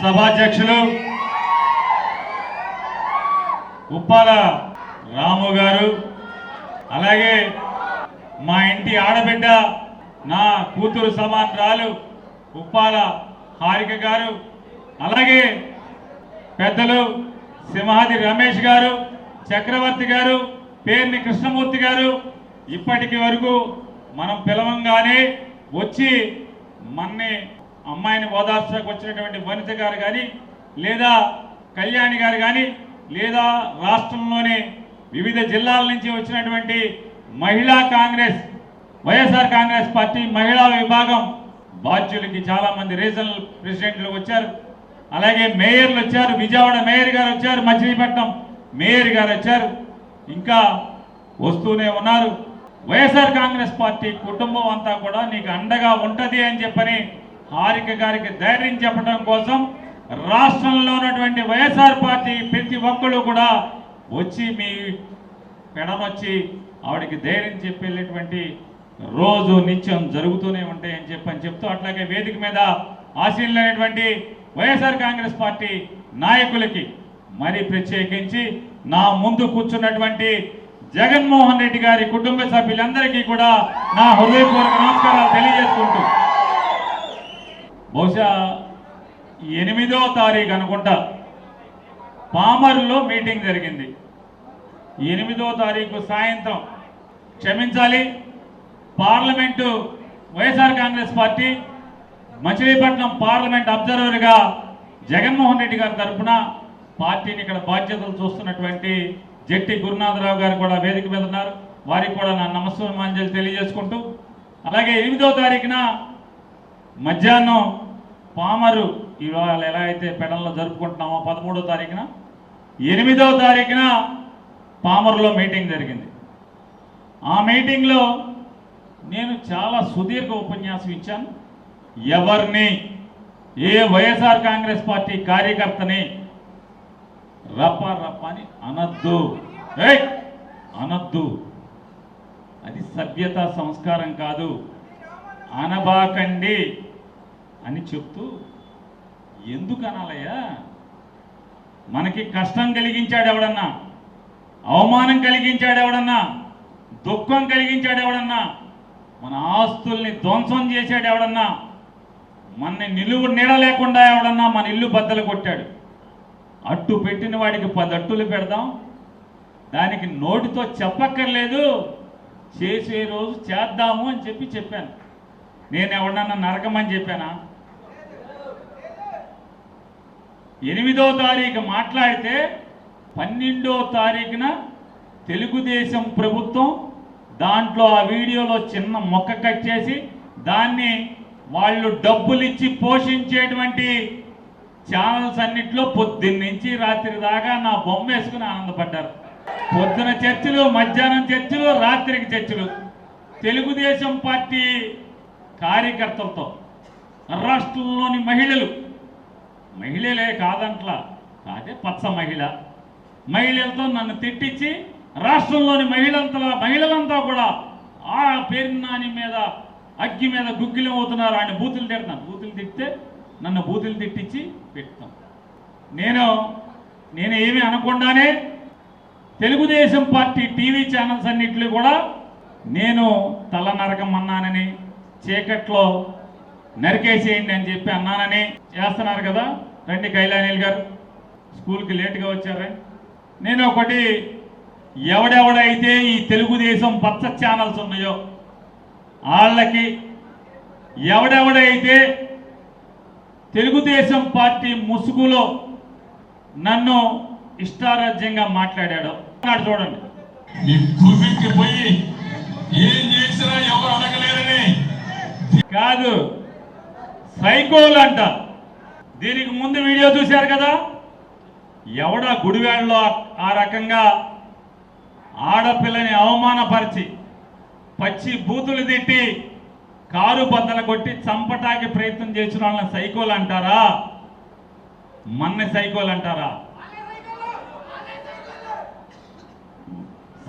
సభాధ్యక్షులు ఉప్పాల రాము గారు, అలాగే మా ఇంటి ఆడబిడ్డ నా కూతురు సమానరాలు ఉప్పాల హారిక గారు, అలాగే పెద్దలు సింహాది రమేష్ గారు, చక్రవర్తి గారు, పేర్ని కృష్ణమూర్తి గారు, ఇప్పటికి వరకు మనం పిలవంగానే వచ్చి మన్ని అమ్మాయిని ఓదార్చకు వచ్చినటువంటి వనిత గారు కానీ, లేదా కళ్యాణి గారు కానీ, లేదా రాష్ట్రంలోని వివిధ జిల్లాల నుంచి వచ్చినటువంటి మహిళా కాంగ్రెస్ వైఎస్ఆర్ కాంగ్రెస్ పార్టీ మహిళా విభాగం బాధ్యులకి చాలామంది రీజనల్ ప్రెసిడెంట్లు వచ్చారు, అలాగే మేయర్లు వచ్చారు, విజయవాడ మేయర్ గారు వచ్చారు, మచిలీపట్నం మేయర్ గారు వచ్చారు, ఇంకా వస్తూనే ఉన్నారు. వైఎస్ఆర్ కాంగ్రెస్ పార్టీ కుటుంబం అంతా కూడా నీకు అండగా ఉంటుంది అని చెప్పని హారిక గారికి ధైర్యం చెప్పడం కోసం రాష్ట్రంలో ఉన్నటువంటి వైఎస్ఆర్ పార్టీ ప్రతి ఒక్కరు కూడా వచ్చి మీ పెడమొచ్చి ఆవిడకి ధైర్యం చెప్పేటువంటి రోజు నిత్యం జరుగుతూనే ఉంటాయని చెప్తూ, అట్లాగే వేదిక మీద ఆశీనులైనటువంటి వైఎస్ఆర్ కాంగ్రెస్ పార్టీ నాయకులకి మరి ప్రత్యేకించి నా ముందు కూర్చున్నటువంటి జగన్మోహన్ రెడ్డి గారి కుటుంబ సభ్యులందరికీ కూడా నా హృదయపూర్వక నమస్కారాలు తెలియజేసుకుంటూ, బహుశా 8వ తారీఖు అనుకుంటా పామర్లో మీటింగ్ జరిగింది. 8వ తారీఖు సాయంత్రం, క్షమించాలి, parliament YSR Congress party Machilipatnam parliament అబ్జర్వర్గా జగన్మోహన్ రెడ్డి గారి తరఫున పార్టీని ఇక్కడ బాధ్యతలు చూస్తున్నటువంటి జట్టి గురునాథరావు గారు కూడా వేదిక మీద ఉన్నారు. వారికి కూడా నా నమస్కారాంజలి తెలియజేసుకుంటూ, అలాగే 8వ తారీఖున మధ్యాహ్నం పామరు ఇవాళ ఎలా అయితే పెడల్లో జరుపుకుంటున్నామో 13వ తారీఖున 8వ తారీఖున పామరులో మీటింగ్ జరిగింది. ఆ మీటింగ్లో నేను చాలా సుదీర్ఘ ఉపన్యాసం ఇచ్చాను. ఎవరిని, ఏ వైఎస్ఆర్ కాంగ్రెస్ పార్టీ కార్యకర్తని రప్ప రప్ప అని అనద్దు, అనద్దు, అది సభ్యత సంస్కారం కాదు, అనబాకండి అని చెప్తూ, ఎందుకు అనాలయ్యా? మనకి కష్టం కలిగించాడు ఎవడన్నా, అవమానం కలిగించాడు ఎవడన్నా, దుఃఖం కలిగించాడు ఎవడన్నా, మన ఆస్తుల్ని ధ్వంసం చేశాడు ఎవడన్నా, మన నిలువు నీడ లేకుండా ఎవడన్నా మన ఇల్లు బద్దలు కొట్టాడు, అట్టు పెట్టిన వాడికి 10 అట్టులు పెడదాం, దానికి నోటితో చెప్పక్కర్లేదు, చేసే రోజు చేద్దాము అని చెప్పాను. నేను ఎవడన్నా నరకమని చెప్పానా? 8వ తారీఖు మాట్లాడితే 12వ తారీఖున తెలుగుదేశం ప్రభుత్వం దాంట్లో ఆ వీడియోలో చిన్న మొక్క కట్ చేసి దాన్ని వాళ్ళు డబ్బులు ఇచ్చి పోషించేటువంటి ఛానల్స్ అన్నిట్లో పొద్దున్నుంచి రాత్రి దాకా నా బొమ్మ వేసుకుని ఆనందపడ్డారు. పొద్దున చర్చలు, మధ్యాహ్నం చర్చలు, రాత్రికి చర్చలు. తెలుగుదేశం పార్టీ కార్యకర్తలతో రాష్ట్రంలోని మహిళలే కాదంట్లా, కాదే పచ్చ మహిళలతో నన్ను తిట్టించి రాష్ట్రంలోని మహిళలంతా కూడా ఆ పేరునాని మీద అగ్గి మీద గుగ్గిలం అవుతున్నారు. ఆయన బూతులు తిడతాను, బూతులు తిడితే నన్ను బూతులు తిట్టించి పెడతాం. నేను ఏమీ అనకుండానే తెలుగుదేశం పార్టీ టీవీ ఛానల్స్ అన్నింటిలో కూడా నేను తల నరకం అన్నానని, చీకట్లో నరికేసేయండి అని చెప్పి అన్నానని చేస్తున్నారు కదా. రండి కైలానీల్ గారు, స్కూల్కి లేటుగా వచ్చారని. నేను ఒకటి, ఎవడెవడైతే ఈ తెలుగుదేశం పచ్చ ఛానల్స్ ఉన్నాయో వాళ్ళకి, ఎవడెవడైతే తెలుగుదేశం పార్టీ ముసుగులో నన్ను ఇష్టారాజ్యంగా మాట్లాడాడో చూడండి. పోయి ఏం చేసినా ఎవరు అడగలేరని కాదు, సైకోలు అంట. దీనికి ముందు వీడియో చూశారు కదా, ఎవడా గుడివాడలో ఆ రకంగా ఆడపిల్లని అవమానపరిచి పచ్చి బూతులు తిట్టి కారు బద్దలు కొట్టి చంపటానికి ప్రయత్నం చేసిన వాళ్ళని సైకోలు అంటారా? మన్ని సైకోలు అంటారా?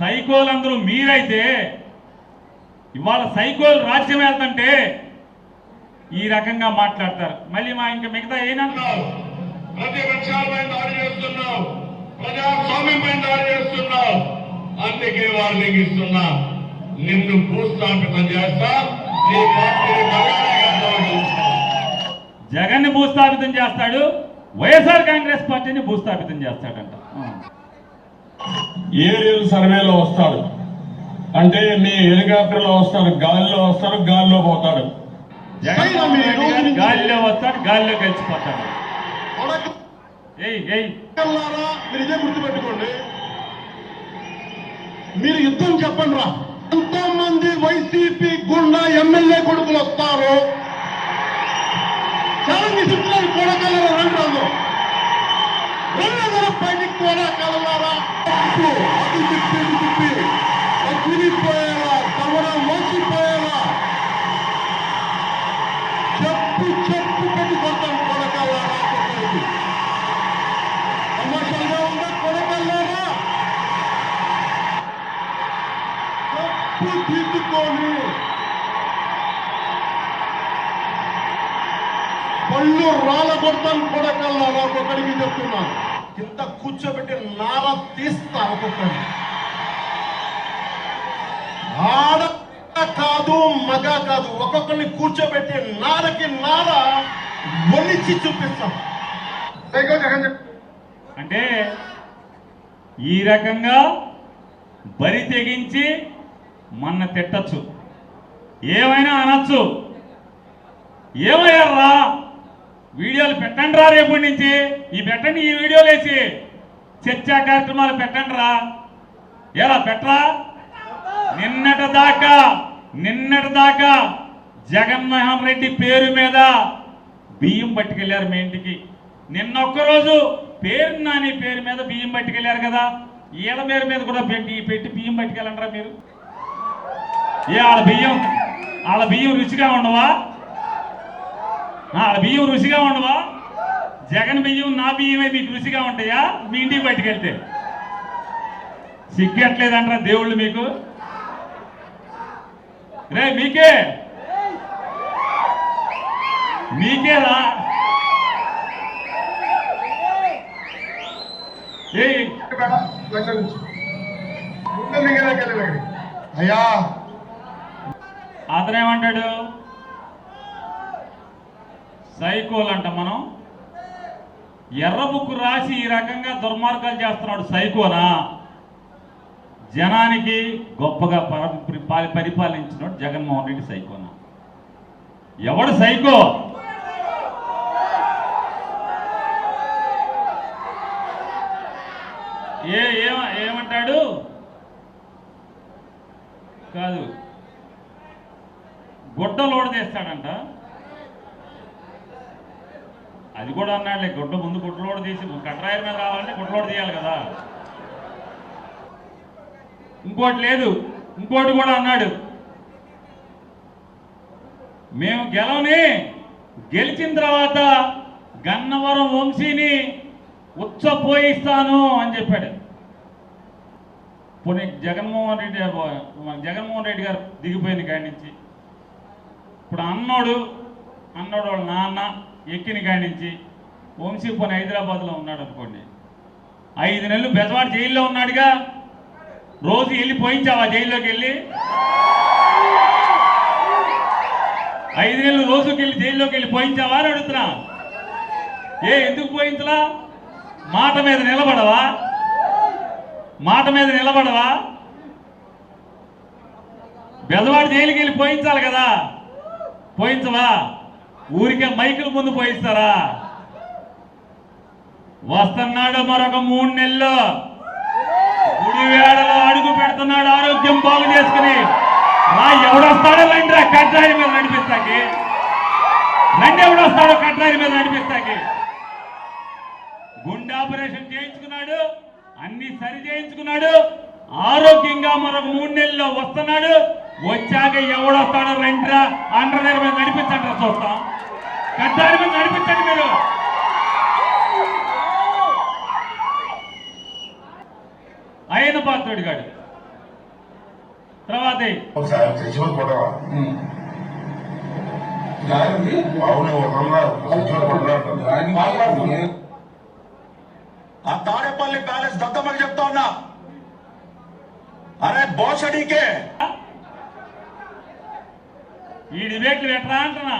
సైకోలందరూ మీరైతే ఇవాళ సైకోలు రాజ్యం వెళ్తుంటే ఈ రకంగా మాట్లాడతారు. మళ్ళీ ఇంకా మిగతా ఏనంటారు, ప్రతిపక్షాలపై దాడి చేస్తున్నావు, ప్రజాస్వామ్యంపై దాడి చేస్తున్నావు. అందుకే వార్నింగ్ ఇస్తున్నా, నిన్ను భూస్థాపితం చేస్తా, నీ పార్టీని జగన్ ని భూస్థాపితం చేస్తాడు, వైఎస్ఆర్ కాంగ్రెస్ పార్టీని భూస్థాపితం చేస్తాడంట. ఏరియల్ సర్వేలో వస్తాడు అంటే మీ హెలికాప్టర్లో వస్తాడు, గాలిలో వస్తాడు, గాలిలో పోతాడు. గాలిలో వస్తాడు, గాలిలో గెలిచిపోతాడు. మీరు ఇదే గుర్తుపెట్టుకోండి. మీరు యుద్ధం చెప్పండి రా. ఎంతో మంది వైసీపీ గుండా ఎమ్మెల్యే కొడుకులు వస్తారు. చాలా విచిత్రాలు కూడా కలరా రెండు పైకి కూడా కలవారా అది తిప్పి తిరిగిపోయేలా తమరా మోసిపోయేలా చెప్పు పెట్టి కొడతాం కొడకల్లారా. తమాషాగా ఉందా కొడకల్లారా? చెప్పు తీసుకొని పళ్ళు రాళ్ళ కొడతాను కొడకల్లారా. ఒక్కొక్కడికి చెప్తున్నాను, కింద కూర్చోబెట్టి నార తీస్తా. ఒక్కొక్కడిని ఆడ కాదు మగ కాదు, ఒక్కొక్కరిని కూర్చోబెట్టి నారకి నార ఒలిచి చూపిస్తాం. అంటే ఈ రకంగా బరి తెగించి మన తిట్టచ్చు, ఏమైనా అనొచ్చు. ఏమయ్యారా వీడియోలు పెట్టండి రా, రేపటి నుంచి పెట్టండి, ఈ వీడియోలు వేసి చర్చా కార్యక్రమాలు పెట్టండి రా. ఎలా పెట్టరా? నిన్నటి దాకా జగన్మోహన్ రెడ్డి పేరు మీద బియ్యం పట్టుకెళ్ళారు మీ ఇంటికి. నిన్నొక్కరోజు పేరు నాని పేరు మీద బియ్యం పట్టుకెళ్ళారు కదా, ఈళ్ళ పేరు మీద కూడా పెట్టి బియ్యం పట్టుకెళ్ళంటారా మీరు? వాళ్ళ బియ్యం రుచిగా ఉండవా? వాళ్ళ బియ్యం రుచిగా ఉండవా? జగన్ బియ్యం నా బియ్యమే మీకు రుచిగా ఉంటాయా మీ ఇంటికి పట్టుకెళ్తే? సిగ్గట్లేదంటారా దేవుళ్ళు మీకు? రే మీకేరా అయ్యా అతనేమంటాడు? సైకోలు అంట. మనం ఎర్ర బుక్కు రాసి ఈ రకంగా దుర్మార్గాలు చేస్తున్నాడు సైకోనా? జనానికి గొప్పగా పరిపాలించినాడు జగన్మోహన్ రెడ్డి సైకోనా? ఎవడు సైకో? ఏమంటాడు? కాదు, గుడ్డ లోడ్ తీస్తాడంట. అది కూడా అన్నాడులే, గుడ్డ ముందు గుడ్డలోడు తీసి కట్రాయల మీద రావాలంటే గుడ్డలోడు తీయాలి కదా. ఇంకోటి లేదు, ఇంకోటి కూడా అన్నాడు, మేము గెలిచిన తర్వాత గన్నవరం వంశీని ఉచ్చపోయిస్తాను అని చెప్పాడు. పోనీ జగన్మోహన్ రెడ్డి గారు దిగిపోయిన కాడి నుంచి ఇప్పుడు అన్నోడు వాళ్ళ నాన్న ఎక్కిన కాడి నుంచి వంశీ పోనీ హైదరాబాద్లో ఉన్నాడు అనుకోండి, 5 నెలలు బెజవాడ జైల్లో ఉన్నాడుగా. రోజు వెళ్ళి పోయించావా జైల్లోకి వెళ్ళి? 5 నెలలు రోజుకి వెళ్ళి జైల్లోకి వెళ్ళి పోయించావా అని అడుగుతున్నా. ఎందుకు పోయించలా? మాట మీద నిలబడవా? బెజవాడ జైలుకి వెళ్ళి పోయించాలి కదా, పోయించవా? ఊరికే మైకుల ముందు పోయిస్తారా? వస్తున్నాడు మరొక 3 నెలలు, గుడివేడలో అడుగు పెడుతున్నాడు ఆరోగ్యం బాగు చేసుకుని. ఎవడొస్తాడో రండి రా కట్రాయి మీద నడిపిస్తాకి, ఎవడొస్తాడో కట్రాయి మీద నడిపిస్తాకి. గుండె ఆపరేషన్ చేయించుకున్నాడు, అన్ని సరి చేయించుకున్నాడు, ఆరోగ్యంగా మరొక 3 నెలల్లో వస్తున్నాడు. వచ్చాక ఎవడొస్తాడో రండిరా అండర్వేర్ మీద నడిపించండి, చూస్తాం. కట్రాయి మీద నడిపించండి మీరు. అయిన పాత్రుడు గాడు తర్వాత ఆ తాడేపల్లి ప్యాలెస్ దత్తమ్మకి చెప్తా ఉన్నా, అరే బోషడికే ఈ డిబేట్లు ఎట్లా అంటున్నా.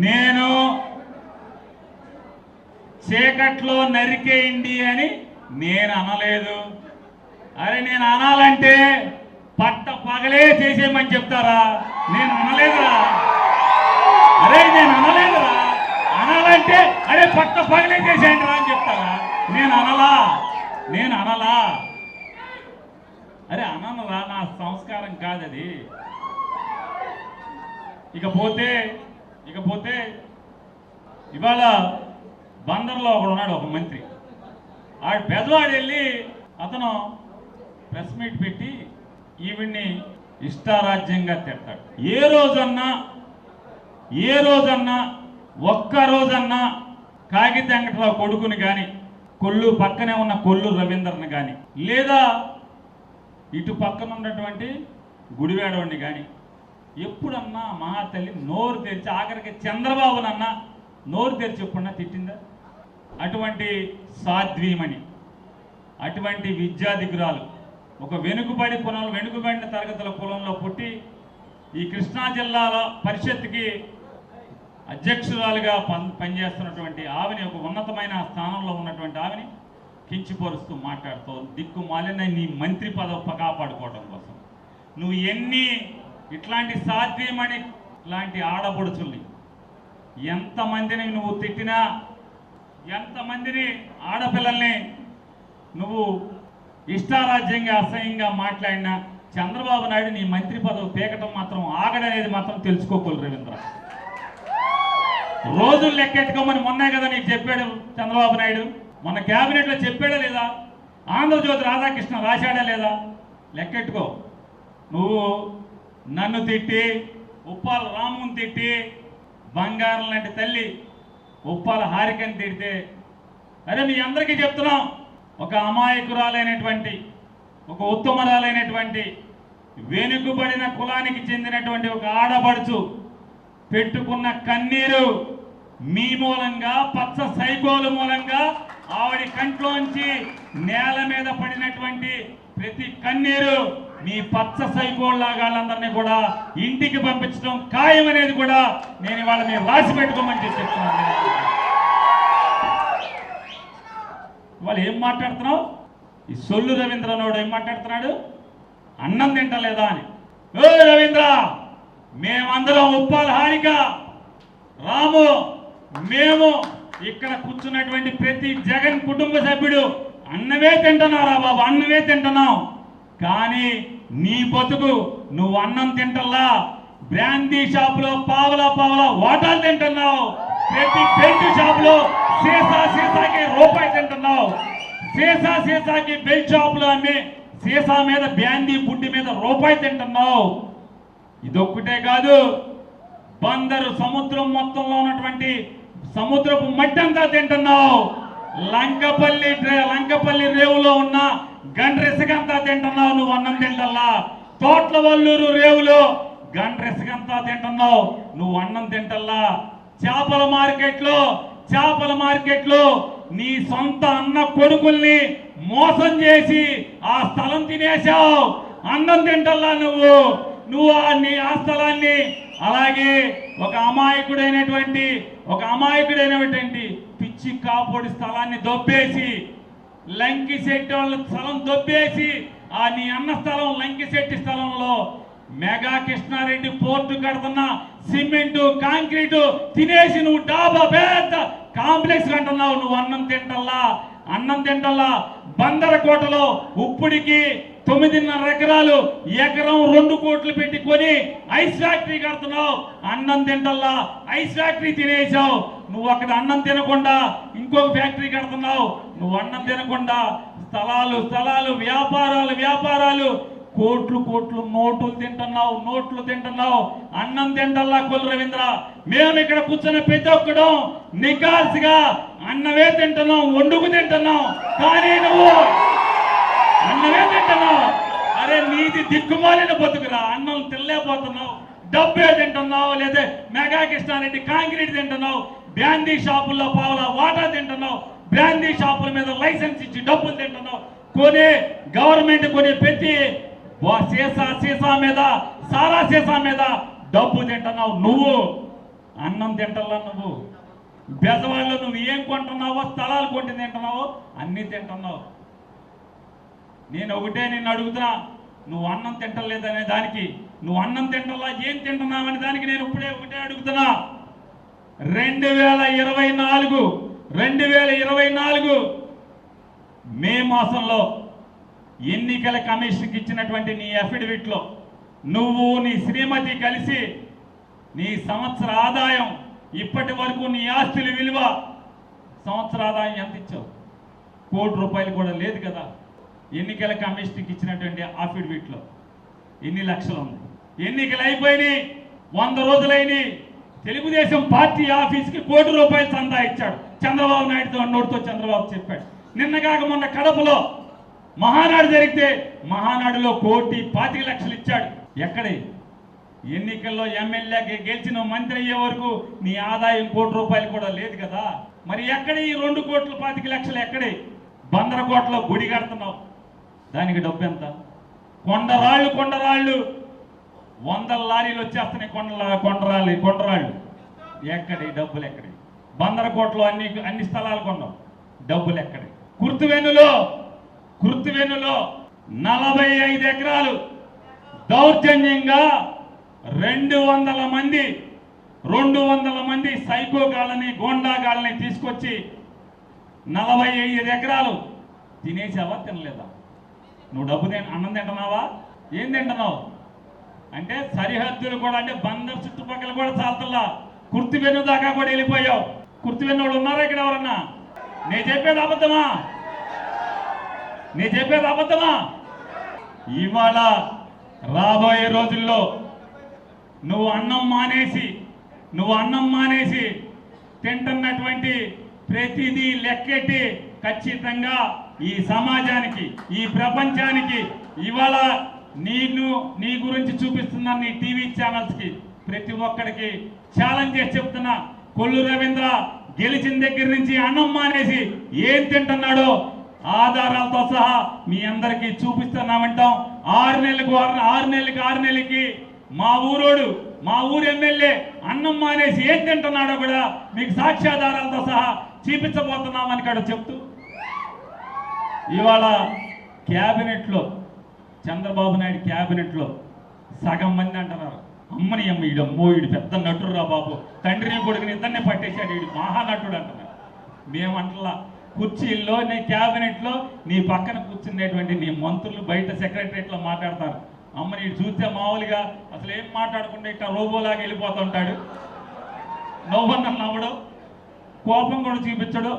నేను చీకట్లో నరికేయండి అని నేను అనలేదు. అరే నేను అనాలంటే పట్ట పగలే చేసేయమని చెప్తారా? నేను అనలేదురా. అరే నేను అనలేదురా. అనాలంటే అరే పట్ట పగలే చేసేయండి రా అని చెప్తారా? నేను అనలా. అరే అననురా, నా సంస్కారం కాదది. ఇకపోతే ఇవాళ బందర్లో ఒకడు ఉన్నాడు, ఒక మంత్రి. ఆడు పెద్దవాడు వెళ్ళి అతను ప్రెస్ మీట్ పెట్టి ఈవిడ్ని ఇష్టారాజ్యంగా తిడతాడు. ఏ రోజన్నా ఒక్క రోజన్నా కాగిత వెంకటరావు కొడుకుని కానీ, పక్కనే ఉన్న కొల్లు రవీందర్ని కానీ, లేదా ఇటు పక్కన ఉన్నటువంటి గుడివాడవాడిని కానీ ఎప్పుడన్నా మహాతల్లి నోరు తెరిచి, ఆఖరికి చంద్రబాబునన్నా నోరు తెరిచి ఎప్పుడన్నా తిట్టిందా? అటువంటి సాధ్వీమణి, అటువంటి విద్యాధికురాలు, ఒక వెనుకబడిన తరగతుల కులంలో పుట్టి ఈ కృష్ణా జిల్లాలో పరిషత్కి అధ్యక్షురాలుగా పనిచేస్తున్నటువంటి ఆవిని, ఒక ఉన్నతమైన స్థానంలో ఉన్నటువంటి ఆవిని కించిపరుస్తూ మాట్లాడుతూ దిక్కుమాలిన నీ మంత్రి పదవి కాపాడుకోవడం కోసం నువ్వు ఇట్లాంటి సాధ్యమని ఇట్లాంటి ఆడపడుచుల్ని ఎంతమందిని నువ్వు తిట్టినా, ఎంతమందిని ఆడపిల్లల్ని నువ్వు ఇష్టారాజ్యంగా అసహ్యంగా మాట్లాడినా చంద్రబాబు నాయుడు నీ మంత్రి పదవి పీకటం మాత్రం ఆగడనేది మాత్రం తెలుసుకోకూడదు రవీంద్ర. రోజులు లెక్కెట్టుకోమని మొన్నే కదా నీకు చెప్పాడు చంద్రబాబు నాయుడు. మన క్యాబినెట్లో చెప్పాడా లేదా? ఆంధ్రజ్యోతి రాధాకృష్ణ రాశాడా లేదా? లెక్కెట్టుకో. నువ్వు నన్ను తిట్టి, ఉప్పాల రాముని తిట్టి, బంగారం లాంటి తల్లి ఉప్పాల హారికని తిడితే, అరే మీ అందరికీ చెప్తున్నాం, ఒక అమాయకురాలైనటువంటి, ఒక ఉత్తమరాలైనటువంటి, వెనుకబడిన కులానికి చెందినటువంటి ఒక ఆడపడుచు పెట్టుకున్న కన్నీరు మీ మూలంగా, పచ్చ సైకోలు మూలంగా ఆవిడ కంట్లోంచి నేల మీద పడినటువంటి ప్రతి కన్నీరు మీ పచ్చ సైకోళ్ళగాళ్ళందరినీ కూడా ఇంటికి పంపించడం ఖాయం అనేది కూడా నేను ఇవాళ మీరు రాసి పెట్టుకోమని చెప్తున్నాను. ఇవాళ ఏం మాట్లాడుతున్నావు? ఈ సొల్లు రవీంద్రనోడు ఏం మాట్లాడుతున్నాడు? అన్నం తింటలేదా అని. ఓ రవీంద్ర, మేమందరం ఉప్పాల హారిక, రాము, మేము ఇక్కడ కూర్చున్నటువంటి ప్రతి జగన్ కుటుంబ సభ్యుడు అన్నమే తింటున్నారా బాబు, అన్నమే తింటున్నావు. కానీ నీ బతుకు నువ్వు అన్నం తింటల్లా, బ్రాందీ షాపులో పావలా వాటాలు తింటున్నావు. ప్రతి బెల్ట్ షాపులో సీసాకి రూపాయి తింటున్నావు. సీసాకి బెల్ట్ షాపులో అమ్మి సీసా మీద బ్రాందీ బుడ్డి మీద రూపాయి తింటున్నావు. ఇదొక్కటే కాదు, బందరు సముద్రం మొత్తంలో ఉన్నటువంటి సముద్రపు మట్టి అంతా తింటున్నావు. లంకపల్లి రేవులో ఉన్న గండ్రెసకంతా తింటున్నావు. నువ్వు అన్నం తింటల్లా. తోట్ల వల్లూరు రేవులో గండ్రెసకంతా తింటున్నావు. నువ్వు అన్నం తింటల్లా. చేపల మార్కెట్లో నీ సొంత అన్న కొడుకుల్ని మోసం చేసి ఆ స్థలం తినేశావు. అన్నం తింటల్లా నువ్వు ఆ స్థలాన్ని, అలాగే ఒక అమాయకుడైనటువంటి పిచ్చి కాపోడి స్థలాన్ని దొబ్బేసి, లంకిశెట్టి వాళ్ళ స్థలం దొబ్బేసి, ఆ నీ అన్న స్థలం లంకిశెట్టి స్థలంలో మెగా కృష్ణారెడ్డి పోర్టు కడుతున్న సిమెంటు కాంక్రీటు తినేసి నువ్వు డాబా పెద్ద కాంప్లెక్స్ కంటున్నావు. నువ్వు అన్నం తింటల్లా. బందరకోటలో ఉప్పుడికి 9.5 ఎకరాలు, ఎకరం 2 కోట్లు పెట్టి కొని ఐస్ ఫ్యాక్టరీ కడుతున్నావు. అన్నం తింటల్లా, ఐస్ ఫ్యాక్టరీ తినేసావు. నువ్వు అక్కడ అన్నం తినకుండా ఇంకొక ఫ్యాక్టరీ కడుతున్నావు. నువ్వు అన్నం తినకుండా స్థలాలు వ్యాపారాలు కోట్లు నోట్లు తింటున్నావు. అన్నం తింటల్లా కొల్లు రవీంద్ర. మేము ఇక్కడ కూర్చున్న ప్రతి ఒక్కడు నికాల్సిగా అన్నమే తింటున్నాం, వండుకు తింటున్నాం. కానీ నువ్వు అన్నమే తింటున్నావు. అరే నీది దిక్కుమాలిన బతుకురా. అన్నం తినలేకపోతున్నావు, డబ్బే తింటున్నావు, లేదా మెగా కృష్ణారెడ్డి కాంక్రీట్ తింటున్నావు, బ్రాందీ షాపుల్లో పావుల వాటా తింటున్నావు, బ్రాందీ షాపుల మీద లైసెన్స్ ఇచ్చి డబ్బులు తింటున్నావు, గవర్నమెంట్ కొనే ప్రతి సీసా మీద సారా సీసా మీద డబ్బు తింటున్నావు. నువ్వు అన్నం తింటల్లా, నువ్వు బెజవాళ్ళు నువ్వు ఏం కొంటున్నావో, స్థలాలు కొంటి తింటున్నావో అన్నీ తింటున్నావు. నేను ఒకటే నిన్ను అడుగుతున్నా, నువ్వు అన్నం తింటలేదనే దానికి, నువ్వు అన్నం తింటల్లా ఏం తింటున్నావనే దానికి నేను ఇప్పుడే ఒకటే అడుగుతున్నా. 2024 మే మాసంలో ఎన్నికల కమిషన్కి ఇచ్చినటువంటి నీ అఫిడవిట్లో నువ్వు నీ శ్రీమతి కలిసి నీ సంవత్సర ఆదాయం, ఇప్పటి వరకు నీ ఆస్తుల విలువ, సంవత్సర ఆదాయం ఎంత ఇచ్చావు? ₹1 కోటి కూడా లేదు కదా. ఎన్నికల కమిషన్కి ఇచ్చినటువంటి అఫిడవిట్లో ఎన్ని లక్షలు ఉంది? ఎన్నికలు అయిపోయినాయి, 100 రోజులైనవి. తెలుగుదేశం పార్టీ ఆఫీస్కి ₹1 కోటి చందా ఇచ్చాడు చంద్రబాబు నాయుడుతో, నోటితో చంద్రబాబు చెప్పాడు. నిన్న కాక మొన్న కడపలో మహానాడు జరిగితే మహానాడులో ₹1,25,00,000 ఇచ్చాడు. ఎక్కడే? ఎన్నికల్లో ఎమ్మెల్యేకి గెలిచిన మంత్రి అయ్యే వరకు నీ ఆదాయం ₹1 కూడా లేదు కదా. మరి ఎక్కడే ఈ ₹2,25,00,000? ఎక్కడే? బందరకోటలో గుడి కడుతున్నావు, దానికి డబ్బు ఎంత? కొండరాళ్ళు 100 లారీలు వచ్చేస్తున్నాయి, కొండరాళ్ళు ఎక్కడి? డబ్బులు ఎక్కడి? బందరకోటలో అన్ని స్థలాలు కొన్నావు, డబ్బులు ఎక్కడి? కుర్తువెన్నులో 45 ఎకరాలు దౌర్జన్యంగా 200 మంది సైకోగాళ్ళని, గోండాగాళ్ళని తీసుకొచ్చి 45 ఎకరాలు తినేసావా, తినలేదా? నువ్వు డబ్బు అన్నం తింటున్నావా? ఏం తింటున్నావు? అంటే సరిహద్దులు కూడా, అంటే బందర్ చుట్టుపక్కల కూడా చాలతల్లా, కుర్తివెన్ను దాకా కూడా వెళ్ళిపోయావు. కుర్తివెన్ను వాళ్ళు ఉన్నారా ఇక్కడ ఎవరన్నా? నేను చెప్పేది అబద్ధమా? ఇవాళ రాబోయే రోజుల్లో నువ్వు అన్నం మానేసి తింటున్నటువంటి ప్రతిదీ లెక్కెట్టి ఖచ్చితంగా ఈ సమాజానికి, ఈ ప్రపంచానికి ఇవాళ నీ గురించి చూపిస్తున్న నీ టీవీ ఛానల్స్కి ప్రతి ఒక్కడికి ఛాలెంజ్ చేసి చెప్తున్నా. కొల్లు రవీంద్ర గెలిచిన దగ్గర నుంచి అన్నం మానేసి ఏం తింటున్నాడో ఆధారాలతో సహా మీ అందరికీ చూపిస్తున్నామంటాం. 6 నెలలకి మా ఊరు ఎమ్మెల్యే అన్నం మానేసి ఏం తింటున్నాడో కూడా మీకు సాక్ష్యాధారాలతో సహా చూపించబోతున్నామని కూడా చెప్తూ, ఇవాళ క్యాబినెట్లో, చంద్రబాబు నాయుడు క్యాబినెట్లో సగం మంది అంటున్నారు, అమ్మని ఈడు పెద్ద నటుడు రా బాబు, తండ్రిని కొడుకుని ఇద్దరిని పట్టేశాడు, ఈడు మహానటుడు అంటున్నారు. మేమంటలా, కుర్చీల్లో నీ క్యాబినెట్లో నీ పక్కన కూర్చునేటువంటి నీ మంత్రులు బయట సెక్రటరియట్లో మాట్లాడతారు. అమ్మని ఈడు చూస్తే మామూలుగా అసలు ఏం మాట్లాడకుండా ఇట్లా రోబోలాగా వెళ్ళిపోతుంటాడు, నవ్వడం, కోపం కూడా చూపించడు.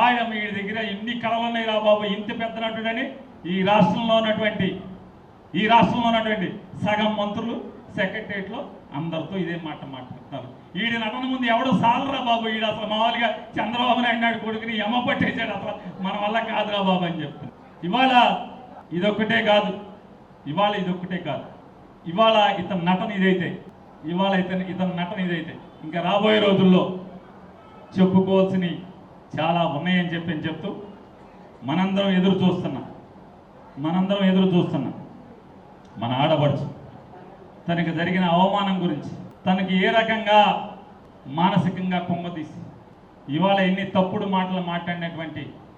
ఆయన వీడి దగ్గర ఎన్ని కళలు ఉన్నాయి రా బాబు, ఇంత పెద్ద నటుడని ఈ రాష్ట్రంలో ఉన్నటువంటి సగం మంత్రులు సెక్రటరియట్లో అందరితో ఇదే మాట మాట్లాడతారు. ఈడి నటన ముందు ఎవడో సాలరా బాబు, ఈడు అసలు మామూలుగా చంద్రబాబు నాయుడు కొడుకుని ఎమ్మ పట్టేశాడు, అసలు మన వల్ల కాదురా బాబు అని చెప్తారు. ఇవాళ ఇదొక్కటే కాదు, ఇవాళ ఇతని నటన ఇదైతే ఇంకా రాబోయే రోజుల్లో చెప్పుకోవాల్సినవి చాలా ఉన్నాయని చెప్తూ మనందరం ఎదురు చూస్తున్నాం. మన ఆడపడుచు తనకి జరిగిన అవమానం గురించి, తనకి ఏ రకంగా మానసికంగా కుంగతీసి ఇవాళ ఎన్ని తప్పుడు మాటలు మాట్లాడినటువంటి